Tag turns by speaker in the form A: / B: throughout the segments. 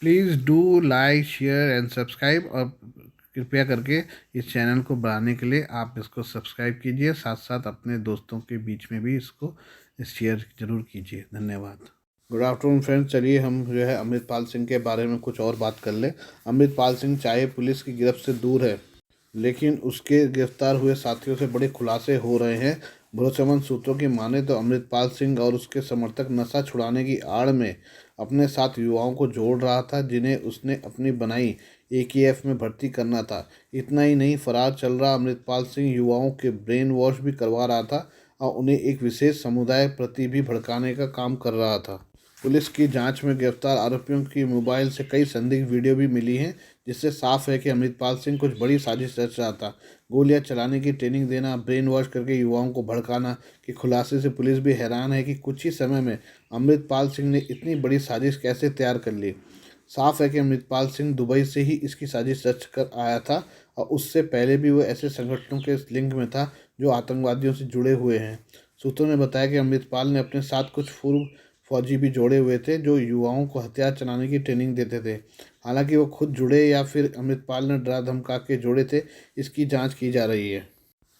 A: Please do like share and subscribe, और कृपया करके इस चैनल को बढ़ाने के लिए आप इसको सब्सक्राइब कीजिए, साथ साथ अपने दोस्तों के बीच में भी इसको शेयर ज़रूर कीजिए। धन्यवाद। गुड आफ्टरनून फ्रेंड्स, चलिए हम जो है अमृतपाल सिंह के बारे में कुछ और बात कर लें। अमृतपाल सिंह चाहे पुलिस की गिरफ्त से दूर है, लेकिन उसके गिरफ्तार हुए साथियों से बड़े खुलासे हो रहे हैं। भरोसेमंद सूत्रों की माने तो अमृतपाल सिंह और उसके समर्थक नशा छुड़ाने की आड़ में अपने साथ युवाओं को जोड़ रहा था, जिन्हें उसने अपनी बनाई एकेएफ में भर्ती करना था। इतना ही नहीं, फरार चल रहा अमृतपाल सिंह युवाओं के ब्रेन वॉश भी करवा रहा था और उन्हें एक विशेष समुदाय प्रति भी भड़काने का काम कर रहा था। पुलिस की जांच में गिरफ्तार आरोपियों की मोबाइल से कई संदिग्ध वीडियो भी मिली हैं, जिससे साफ है कि अमृतपाल सिंह कुछ बड़ी साजिश रच रहा था। गोलियां चलाने की ट्रेनिंग देना, ब्रेन वॉश करके युवाओं को भड़काना के खुलासे से पुलिस भी हैरान है कि कुछ ही समय में अमृतपाल सिंह ने इतनी बड़ी साजिश कैसे तैयार कर ली। साफ है कि अमृतपाल सिंह दुबई से ही इसकी साजिश रच कर आया था और उससे पहले भी वो ऐसे संगठनों के लिंक में था जो आतंकवादियों से जुड़े हुए हैं। सूत्रों ने बताया कि अमृतपाल ने अपने साथ कुछ पूर्व फौजी भी जोड़े हुए थे जो युवाओं को हथियार चलाने की ट्रेनिंग देते थे। हालांकि वो खुद जुड़े या फिर अमृतपाल ने डरा धमका के जोड़े थे, इसकी जांच की जा रही है।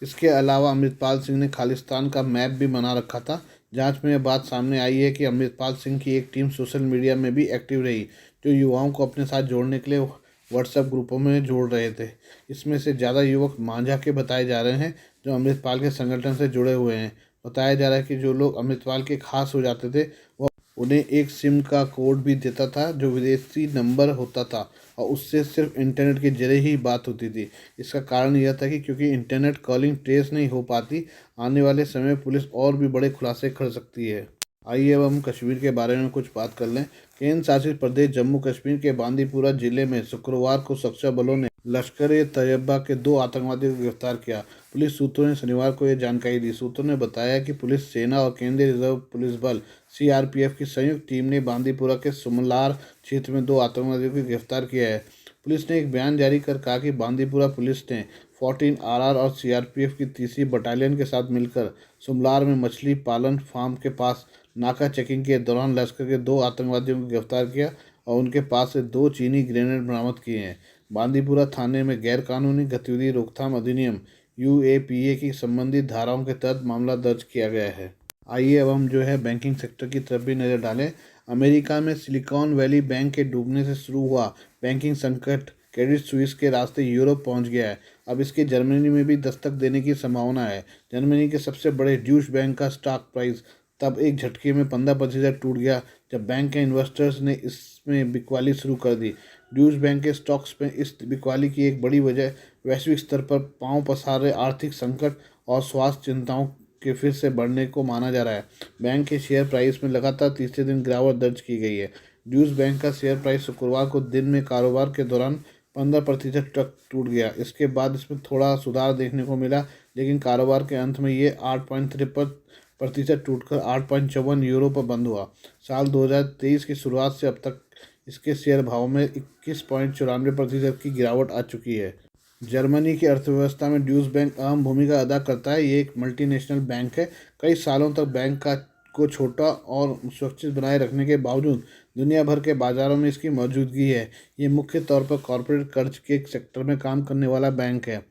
A: इसके अलावा अमृतपाल सिंह ने खालिस्तान का मैप भी बना रखा था। जांच में यह बात सामने आई है कि अमृतपाल सिंह की एक टीम सोशल मीडिया में भी एक्टिव रही, जो युवाओं को अपने साथ जोड़ने के लिए व्हाट्सएप ग्रुपों में जोड़ रहे थे। इसमें से ज़्यादा युवक मांझा के बताए जा रहे हैं जो अमृतपाल के संगठन से जुड़े हुए हैं। बताया जा रहा है कि जो लोग अमृतपाल के खास हो जाते थे, वह उन्हें एक सिम का कोड भी देता था जो विदेशी नंबर होता था और उससे सिर्फ इंटरनेट के जरिए ही बात होती थी। इसका कारण यह था कि क्योंकि इंटरनेट कॉलिंग ट्रेस नहीं हो पाती, आने वाले समय में पुलिस और भी बड़े खुलासे कर सकती है। आइए अब हम कश्मीर के बारे में कुछ बात कर लें। केंद्र शासित प्रदेश जम्मू कश्मीर के बांदीपुरा जिले में शुक्रवार को सुरक्षा बलों ने लश्कर ए तैयबा के 2 आतंकवादियों को गिरफ्तार किया। पुलिस सूत्रों ने शनिवार को यह जानकारी दी। सूत्रों ने बताया कि पुलिस सेना और केंद्रीय रिजर्व पुलिस बल सीआरपीएफ की संयुक्त टीम ने बांदीपुरा के सुमलार क्षेत्र में 2 आतंकवादियों को गिरफ्तार किया है। पुलिस ने एक बयान जारी कर कहा कि बांदीपुरा पुलिस ने 14 आरआर और सीआरपीएफ की 3री बटालियन के साथ मिलकर सुमलार में मछली पालन फार्म के पास नाका चेकिंग के दौरान लश्कर के 2 आतंकवादियों को गिरफ्तार किया और उनके पास से 2 चीनी ग्रेनेड बरामद किए हैं। बांदीपुरा थाने में गैरकानूनी गतिविधि रोकथाम अधिनियम यूएपीए की संबंधित धाराओं के तहत मामला दर्ज किया गया है। आइए अब हम जो है बैंकिंग सेक्टर की तरफ भी नज़र डालें। अमेरिका में सिलिकॉन वैली बैंक के डूबने से शुरू हुआ बैंकिंग संकट क्रेडिट स्विस के रास्ते यूरोप पहुंच गया है। अब इसके जर्मनी में भी दस्तक देने की संभावना है। जर्मनी के सबसे बड़े ड्यूश बैंक का स्टॉक प्राइस तब एक झटके में 15% टूट गया जब बैंक के इन्वेस्टर्स ने इसमें बिकवाली शुरू कर दी। ड्यूश बैंक के स्टॉक्स में इस बिकवाली की एक बड़ी वजह वैश्विक स्तर पर पांव पसार रहे आर्थिक संकट और स्वास्थ्य चिंताओं के फिर से बढ़ने को माना जा रहा है। बैंक के शेयर प्राइस में लगातार तीसरे दिन गिरावट दर्ज की गई है। ड्यूश बैंक का शेयर प्राइस शुक्रवार को दिन में कारोबार के दौरान 15% तक टूट गया। इसके बाद इसमें थोड़ा सुधार देखने को मिला, लेकिन कारोबार के अंत में ये 8.53% टूटकर 8.54 यूरो पर बंद हुआ। साल 2023 की शुरुआत से अब तक इसके शेयर भाव में 21.94% की गिरावट आ चुकी है। जर्मनी की अर्थव्यवस्था में ड्यूश बैंक अहम भूमिका अदा करता है। ये एक मल्टीनेशनल बैंक है। कई सालों तक बैंक को छोटा और सुरक्षित बनाए रखने के बावजूद दुनिया भर के बाज़ारों में इसकी मौजूदगी है। ये मुख्य तौर पर कॉरपोरेट कर्ज के सेक्टर में काम करने वाला बैंक है।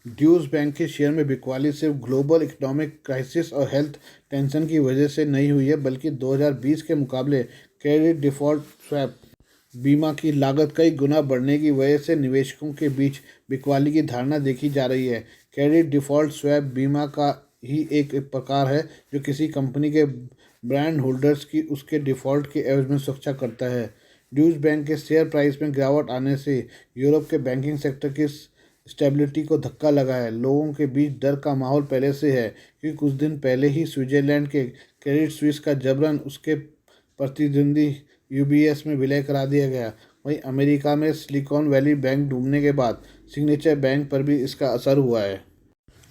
A: ड्यूश बैंक के शेयर में बिकवाली सिर्फ ग्लोबल इकोनॉमिक क्राइसिस और हेल्थ टेंशन की वजह से नहीं हुई है, बल्कि 2020 के मुकाबले क्रेडिट डिफ़ॉल्ट स्वैप बीमा की लागत कई गुना बढ़ने की वजह से निवेशकों के बीच बिकवाली की धारणा देखी जा रही है। क्रेडिट डिफ़ॉल्ट स्वैप बीमा का ही एक प्रकार है जो किसी कंपनी के ब्रांड होल्डर्स की उसके डिफ़ॉल्ट के एवज में सुरक्षा करता है। ड्यूश बैंक के शेयर प्राइस में गिरावट आने से यूरोप के बैंकिंग सेक्टर की स्टेबिलिटी को धक्का लगा है। लोगों के बीच डर का माहौल पहले से है, क्योंकि कुछ दिन पहले ही स्विट्जरलैंड के क्रेडिट स्विस का जबरन उसके प्रतिद्वंदी यूबीएस में विलय करा दिया गया। वहीं अमेरिका में सिलिकॉन वैली बैंक डूबने के बाद सिग्नेचर बैंक पर भी इसका असर हुआ है।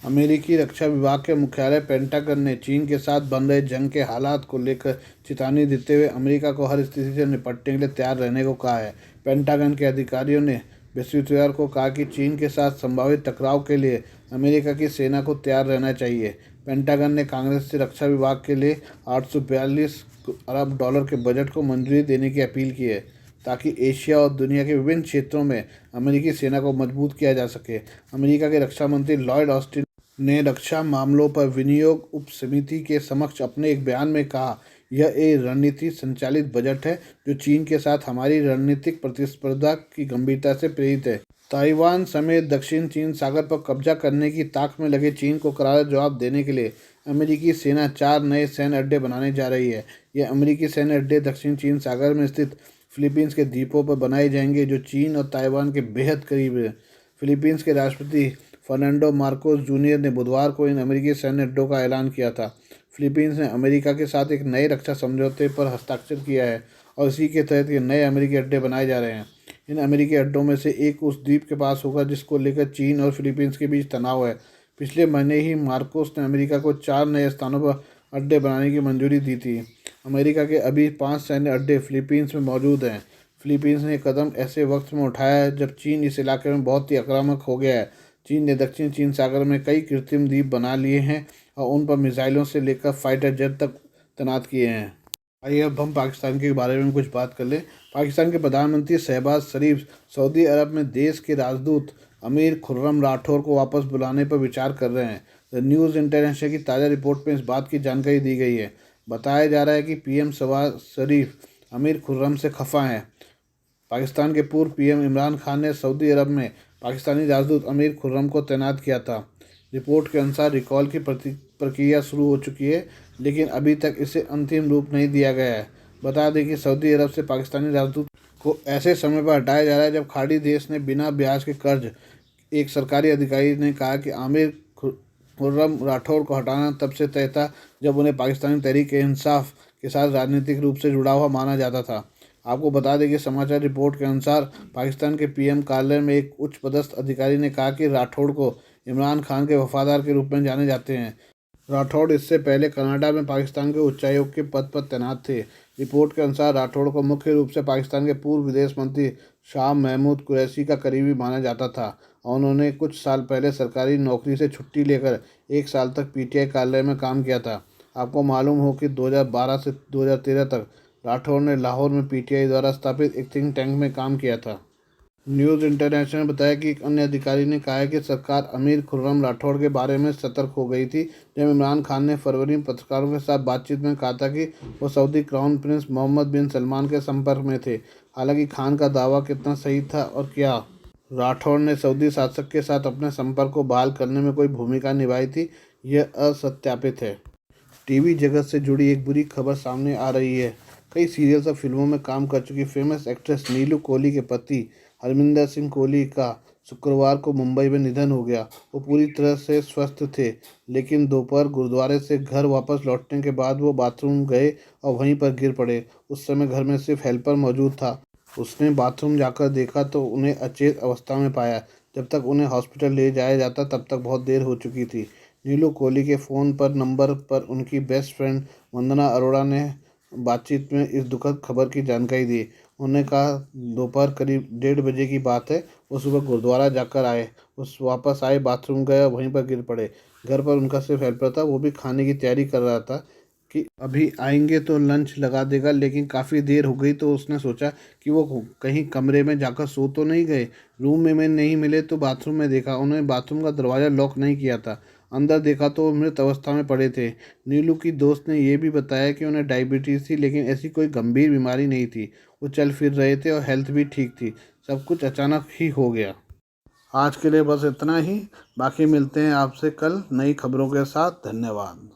A: अमेरिकी रक्षा विभाग के मुख्यालय पेंटागन ने चीन के साथ बन रहे जंग के हालात को लेकर चेतावनी देते हुए अमेरिका को हर स्थिति से निपटने के लिए तैयार रहने को कहा है। पेंटागन के अधिकारियों ने बृहस्पतिवार को कहा कि चीन के साथ संभावित टकराव के लिए अमेरिका की सेना को तैयार रहना चाहिए। पेंटागन ने कांग्रेस से रक्षा विभाग के लिए $842 अरब के बजट को मंजूरी देने की अपील की है। ताकि एशिया और दुनिया के विभिन्न क्षेत्रों में अमेरिकी सेना को मजबूत किया जा सके। अमेरिका के रक्षा मंत्री लॉयड ऑस्टिन ने रक्षा मामलों पर विनियोग उप समिति के समक्ष अपने एक बयान में कहा, यह एक रणनीति संचालित बजट है जो चीन के साथ हमारी रणनीतिक प्रतिस्पर्धा की गंभीरता से प्रेरित है। ताइवान समेत दक्षिण चीन सागर पर कब्जा करने की ताक में लगे चीन को करारा जवाब देने के लिए अमेरिकी सेना 4 नए सैन्य अड्डे बनाने जा रही है। ये अमेरिकी सैन्य अड्डे दक्षिण चीन सागर में स्थित फिलीपींस के द्वीपों पर बनाए जाएंगे जो चीन और ताइवान के बेहद करीब है। फिलीपींस के राष्ट्रपति फर्नांडो मार्कोस जूनियर ने बुधवार को इन अमेरिकी सैन्य अड्डों का ऐलान किया था। फिलीपींस ने अमेरिका के साथ एक नए रक्षा समझौते पर हस्ताक्षर किया है और इसी के तहत ये नए अमेरिकी अड्डे बनाए जा रहे हैं। इन अमेरिकी अड्डों में से एक उस द्वीप के पास होगा जिसको लेकर चीन और फिलीपींस के बीच तनाव है। पिछले महीने ही मार्कोस ने अमेरिका को 4 नए स्थानों पर अड्डे बनाने की मंजूरी दी थी। अमेरिका के अभी 5 सैन्य अड्डे फिलीपींस में मौजूद हैं। फिलीपींस ने कदम ऐसे वक्त में उठाया है जब चीन इस इलाके में बहुत ही आक्रामक हो गया है। चीन ने दक्षिण चीन सागर में कई कृत्रिम द्वीप बना लिए हैं और उन पर मिसाइलों से लेकर फाइटर जेट तक तैनात किए हैं। आइए अब हम पाकिस्तान के बारे में कुछ बात कर लें। पाकिस्तान के प्रधानमंत्री शहबाज शरीफ सऊदी अरब में देश के राजदूत अमीर खुर्रम राठौर को वापस बुलाने पर विचार कर रहे हैं। द न्यूज़ इंटरनेशनल की ताज़ा रिपोर्ट में इस बात की जानकारी दी गई है। बताया जा रहा है कि पीएम शहबाज शरीफ अमीर खुर्रम से खफा हैं। पाकिस्तान के पूर्व पीएम इमरान खान ने सऊदी अरब में पाकिस्तानी राजदूत अमीर खुर्रम को तैनात किया था। रिपोर्ट के अनुसार रिकॉल की प्रक्रिया शुरू हो चुकी है, लेकिन अभी तक इसे अंतिम रूप नहीं दिया गया है। बता दें कि सऊदी अरब से पाकिस्तानी राजदूत को ऐसे समय पर हटाया जा रहा है जब खाड़ी देश ने बिना ब्याज के कर्ज। एक सरकारी अधिकारी ने कहा कि आमिर खुर्रम राठौर को हटाना तब से तय था जब उन्हें पाकिस्तानी तहरीक इंसाफ के साथ राजनीतिक रूप से जुड़ा हुआ माना जाता था। आपको बता दें कि समाचार रिपोर्ट के अनुसार पाकिस्तान के पीएम कार्यालय में एक उच्च पदस्थ अधिकारी ने कहा कि राठौड़ को इमरान खान के वफादार के रूप में जाने जाते हैं। राठौड़ इससे पहले कनाडा में पाकिस्तान के उच्चायुक्त के पद पर तैनात थे। रिपोर्ट के अनुसार राठौड़ को मुख्य रूप से पाकिस्तान के पूर्व विदेश मंत्री शाह महमूद कुरैशी का करीबी माना जाता था और उन्होंने कुछ साल पहले सरकारी नौकरी से छुट्टी लेकर 1 साल तक पीटीआई कार्यालय में काम किया था। आपको मालूम हो कि 2012 से 2013 तक राठौड़ ने लाहौर में पीटीआई द्वारा स्थापित एक थिंक टैंक में काम किया था। न्यूज़ इंटरनेशनल ने बताया कि एक अन्य अधिकारी ने कहा है कि सरकार अमीर खुर्रम राठौड़ के बारे में सतर्क हो गई थी जब इमरान खान ने फरवरी में पत्रकारों के साथ बातचीत में कहा था कि वो सऊदी क्राउन प्रिंस मोहम्मद बिन सलमान के संपर्क में थे। हालांकि खान का दावा कितना सही था और क्या राठौड़ ने सऊदी शासक के साथ अपने संपर्क को बहाल करने में कोई भूमिका निभाई थी, यह असत्यापित है। टीवी जगत से जुड़ी एक बुरी खबर सामने आ रही है। कई सीरियल्स और फिल्मों में काम कर चुकी फेमस एक्ट्रेस नीलू कोहली के पति हरमिंदर सिंह कोहली का शुक्रवार को मुंबई में निधन हो गया। वो पूरी तरह से स्वस्थ थे, लेकिन दोपहर गुरुद्वारे से घर वापस लौटने के बाद वो बाथरूम गए और वहीं पर गिर पड़े। उस समय घर में सिर्फ हेल्पर मौजूद था। उसने बाथरूम जाकर देखा तो उन्हें अचेत अवस्था में पाया। जब तक उन्हें हॉस्पिटल ले जाया जाता तब तक बहुत देर हो चुकी थी। नीलू कोहली के फ़ोन पर नंबर पर उनकी बेस्ट फ्रेंड वंदना अरोड़ा ने बातचीत में इस दुखद खबर की जानकारी दी। उन्होंने कहा, दोपहर करीब 1:30 बजे की बात है। वो सुबह गुरुद्वारा जाकर आए, उस वापस आए, बाथरूम गए और वहीं पर गिर पड़े। घर पर उनका सिर्फ हेल्पर था, वो भी खाने की तैयारी कर रहा था कि अभी आएंगे तो लंच लगा देगा, लेकिन काफ़ी देर हो गई तो उसने सोचा कि वो कहीं कमरे में जाकर सो तो नहीं गए। रूम में नहीं मिले तो बाथरूम में देखा। उन्होंने बाथरूम का दरवाज़ा लॉक नहीं किया था। अंदर देखा तो वो मृत अवस्था में पड़े थे। नीलू की दोस्त ने यह भी बताया कि उन्हें डायबिटीज़ थी, लेकिन ऐसी कोई गंभीर बीमारी नहीं थी। वो चल फिर रहे थे और हेल्थ भी ठीक थी। सब कुछ अचानक ही हो गया। आज के लिए बस इतना ही। बाकी मिलते हैं आपसे कल नई खबरों के साथ। धन्यवाद।